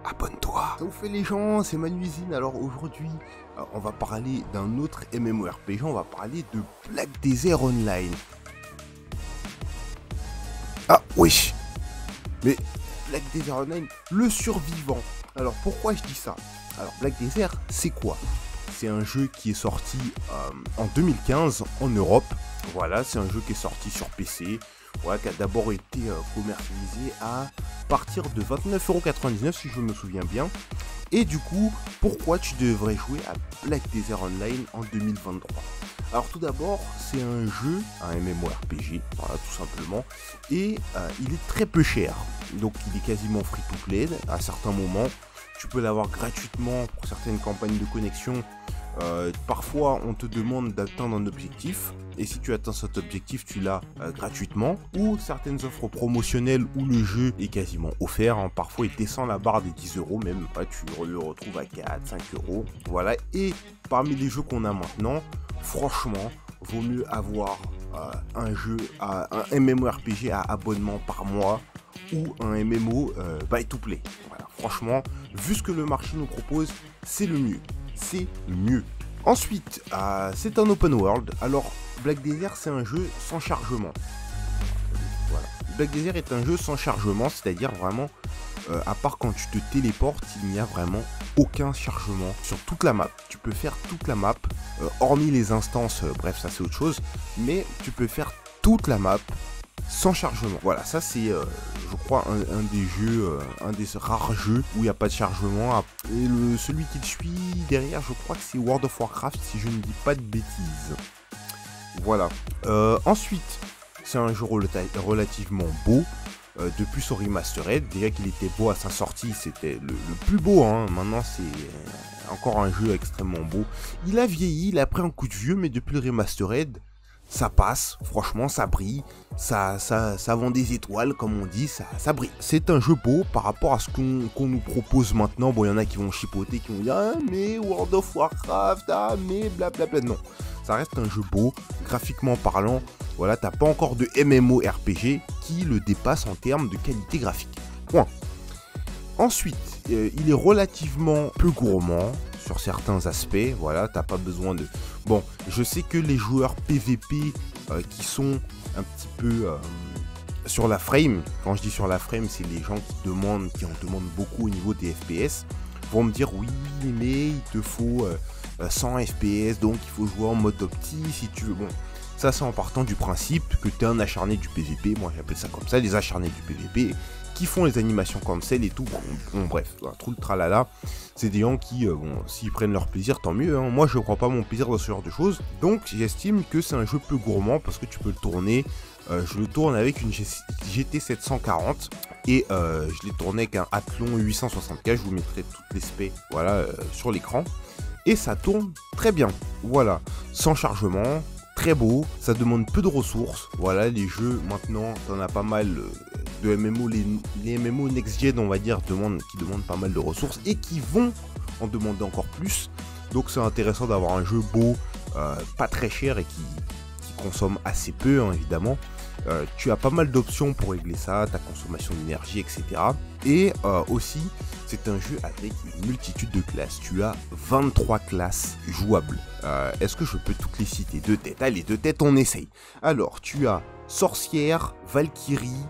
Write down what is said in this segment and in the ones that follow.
abonne-toi. Ça vous fait les gens, c'est Manuisine. Alors aujourd'hui, on va parler d'un autre MMORPG, on va parler de Black Desert Online. Ah oui, mais Black Desert Online, le survivant. Alors pourquoi je dis ça? Alors Black Desert, c'est quoi? C'est un jeu qui est sorti en 2015 en Europe. Voilà, c'est un jeu qui est sorti sur PC. Voilà, qui a d'abord été commercialisé à partir de 29,99€ si je me souviens bien. Et du coup, pourquoi tu devrais jouer à Black Desert Online en 2023? Alors tout d'abord, c'est un jeu, un MMORPG, voilà tout simplement, et il est très peu cher. Donc il est quasiment free to play à certains moments. Tu peux l'avoir gratuitement pour certaines campagnes de connexion. Parfois on te demande d'atteindre un objectif et si tu atteins cet objectif tu l'as gratuitement, ou certaines offres promotionnelles où le jeu est quasiment offert, hein. Parfois il descend la barre des 10€, même tu le retrouves à 4-5€, voilà. Et parmi les jeux qu'on a maintenant, franchement vaut mieux avoir un jeu, un MMORPG à abonnement par mois ou un MMO buy to play. Voilà, franchement, vu ce que le marché nous propose, c'est le mieux. C'est mieux. Ensuite, c'est un open world. Alors, Black Desert, c'est un jeu sans chargement. Voilà. Black Desert est un jeu sans chargement, c'est-à-dire vraiment, à part quand tu te téléportes, il n'y a vraiment aucun chargement sur toute la map. Tu peux faire toute la map, hormis les instances, bref, ça c'est autre chose, mais tu peux faire toute la map sans chargement. Voilà, ça c'est, je crois, un des jeux, un des rares jeux où il n'y a pas de chargement. Et celui qui le suit derrière, je crois que c'est World of Warcraft, si je ne dis pas de bêtises. Voilà. Ensuite, c'est un jeu relativement beau. Depuis son remastered, déjà qu'il était beau à sa sortie, c'était le plus beau, hein. Maintenant c'est encore un jeu extrêmement beau. Il a vieilli, il a pris un coup de vieux, mais depuis le remastered, ça passe, franchement ça brille, ça vend des étoiles comme on dit, ça brille. C'est un jeu beau par rapport à ce qu'on nous propose maintenant. Bon, il y en a qui vont chipoter, qui vont dire ah mais World of Warcraft, ah mais blablabla. Non, ça reste un jeu beau, graphiquement parlant. Voilà, t'as pas encore de MMORPG qui le dépasse en termes de qualité graphique. Point. Ensuite, il est relativement peu gourmand sur certains aspects. Voilà, t'as pas besoin de... Bon, je sais que les joueurs PVP qui sont un petit peu sur la frame, quand je dis sur la frame, c'est les gens qui en demandent beaucoup au niveau des FPS, vont me dire oui, mais il te faut 100 FPS, donc il faut jouer en mode opti si tu veux. Bon, ça c'est en partant du principe que tu es un acharné du PVP, moi j'appelle ça comme ça, les acharnés du PVP, qui font les animations cancel et tout, bon bref, tout le tralala, c'est des gens qui, bon, s'ils prennent leur plaisir, tant mieux, hein. Moi je prends pas mon plaisir dans ce genre de choses, donc j'estime que c'est un jeu peu gourmand, parce que tu peux le tourner, je le tourne avec une GT 740, et je l'ai tourné avec un Athlon 864, je vous mettrai toutes les specs, voilà, sur l'écran, et ça tourne très bien, voilà, sans chargement, très beau, ça demande peu de ressources. Voilà, les jeux maintenant, t'en as pas mal de MMO, les MMO next gen on va dire qui demandent pas mal de ressources et qui vont en demander encore plus. Donc c'est intéressant d'avoir un jeu beau, pas très cher et qui consomme assez peu, hein, évidemment. Tu as pas mal d'options pour régler ça, ta consommation d'énergie, etc. Et aussi, c'est un jeu avec une multitude de classes. Tu as 23 classes jouables. Est-ce que je peux toutes les citer de tête? Allez, de tête, on essaye. Alors, tu as sorcière, valkyrie,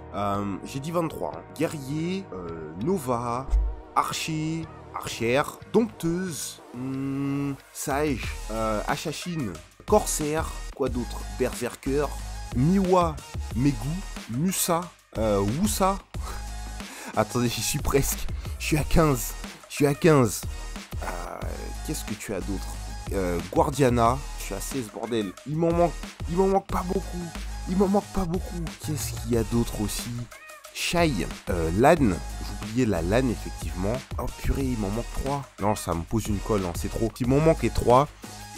j'ai dit 23, hein. Guerrier, nova, archer, archère, dompteuse, sage, assassin, corsaire, quoi d'autre? Berserker, Miwa, Megu, Musa, Wusa. Attendez, j'y suis presque. Je suis à 15. Qu'est-ce que tu as d'autre? Guardiana. Je suis à 16, bordel. Il m'en manque pas beaucoup. Qu'est-ce qu'il y a d'autre aussi? Shai, LAN. J'oubliais la LAN, effectivement. Oh purée, il m'en manque 3. Non, ça me pose une colle, hein, c'est trop. Il m'en manquait 3.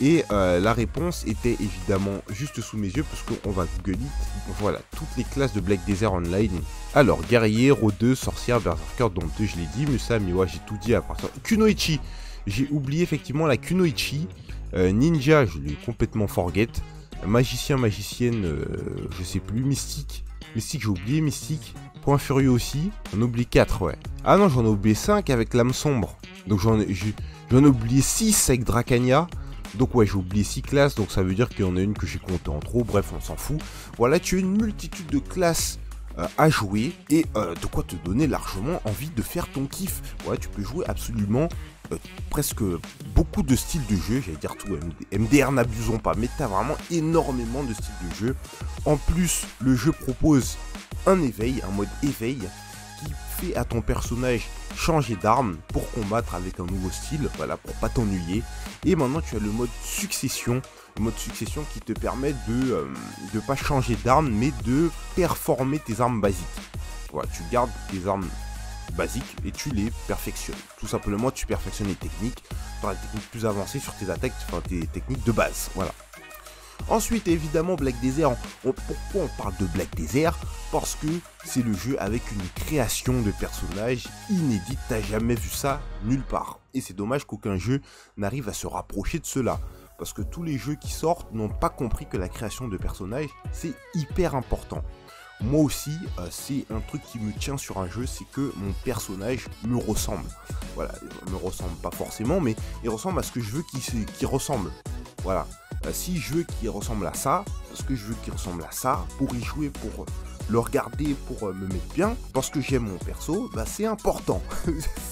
Et la réponse était évidemment juste sous mes yeux, parce qu'on va Google it. Voilà, toutes les classes de Black Desert Online. Alors, guerrier, rôdeuse, sorcière, berserker, dompteuse, je l'ai dit. Musa, Miwa, j'ai tout dit à part ça. Kunoichi, j'ai oublié effectivement la Kunoichi. Ninja, je l'ai complètement forget. Magicien, magicienne, je sais plus. Mystique, j'ai oublié Mystique. Coin Furieux aussi. J'en oublie 4, ouais. Ah non, j'en ai oublié 5 avec l'âme sombre. Donc j'en ai oublié 6 avec Dracania. Donc ouais, j'ai oublié 6 classes, donc ça veut dire qu'il y en a une que j'ai comptée en trop, bref, on s'en fout. Voilà, tu as une multitude de classes à jouer et de quoi te donner largement envie de faire ton kiff. Ouais, tu peux jouer absolument presque beaucoup de styles de jeu, j'allais dire tout, MDR n'abusons pas, mais tu as vraiment énormément de styles de jeu. En plus, le jeu propose un éveil, un mode éveil, qui fait à ton personnage changer d'arme pour combattre avec un nouveau style, voilà, pour pas t'ennuyer. Et maintenant tu as le mode succession qui te permet de pas changer d'arme mais de performer tes armes basiques. Voilà, tu gardes tes armes basiques et tu les perfectionnes. Tout simplement, tu perfectionnes les techniques, tu auras des techniques plus avancées sur tes attaques, enfin tes techniques de base, voilà. Ensuite, évidemment, Black Desert. Pourquoi on parle de Black Desert? Parce que c'est le jeu avec une création de personnages inédite. T'as jamais vu ça nulle part. Et c'est dommage qu'aucun jeu n'arrive à se rapprocher de cela. Parce que tous les jeux qui sortent n'ont pas compris que la création de personnages, c'est hyper important. Moi aussi, c'est un truc qui me tient sur un jeu, c'est que mon personnage me ressemble. Voilà, il me ressemble pas forcément, mais il ressemble à ce que je veux qu'il ressemble. Voilà. Si je veux qu'il ressemble à ça, parce que je veux qu'il ressemble à ça, pour y jouer, pour le regarder, pour me mettre bien, parce que j'aime mon perso, bah c'est important.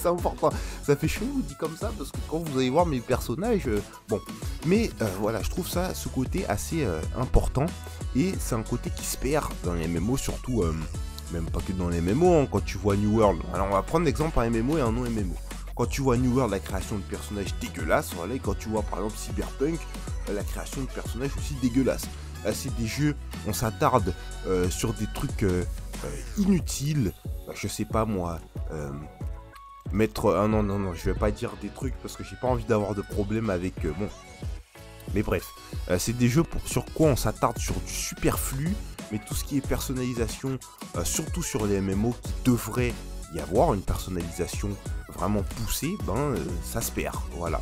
C'est important. Ça fait chelou dit comme ça, parce que quand vous allez voir mes personnages, bon. Mais voilà, je trouve ça, ce côté assez important, et c'est un côté qui se perd dans les MMO, surtout, même pas que dans les MMO, hein, quand tu vois New World. Alors on va prendre l'exemple un MMO et un non MMO. Quand tu vois New World, la création de personnages dégueulasse, voilà, et quand tu vois par exemple Cyberpunk, la création de personnages aussi dégueulasse. Là, c'est des jeux, on s'attarde sur des trucs inutiles, je sais pas moi, mettre... Ah non, je vais pas dire des trucs parce que j'ai pas envie d'avoir de problème avec... bon, mais bref, c'est des jeux sur quoi on s'attarde sur du superflu, mais tout ce qui est personnalisation, surtout sur les MMO qui devrait y avoir une personnalisation vraiment poussée, ça se perd, voilà.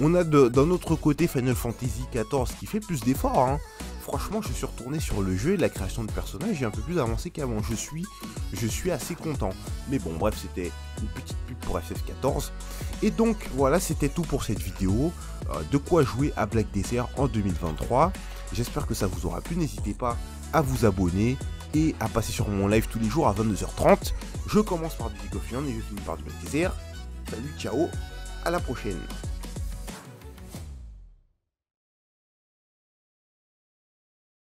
On a d'un autre côté Final Fantasy XIV qui fait plus d'efforts, hein. Franchement, je suis retourné sur le jeu et la création de personnages est un peu plus avancée qu'avant. Je suis assez content. Mais bon, bref, c'était une petite pub pour FF14. Et donc, voilà, c'était tout pour cette vidéo. De quoi jouer à Black Desert en 2023. J'espère que ça vous aura plu. N'hésitez pas à vous abonner et à passer sur mon live tous les jours à 22h30. Je commence par du League of Legends et je finis par du Black Desert. Salut, ciao, à la prochaine.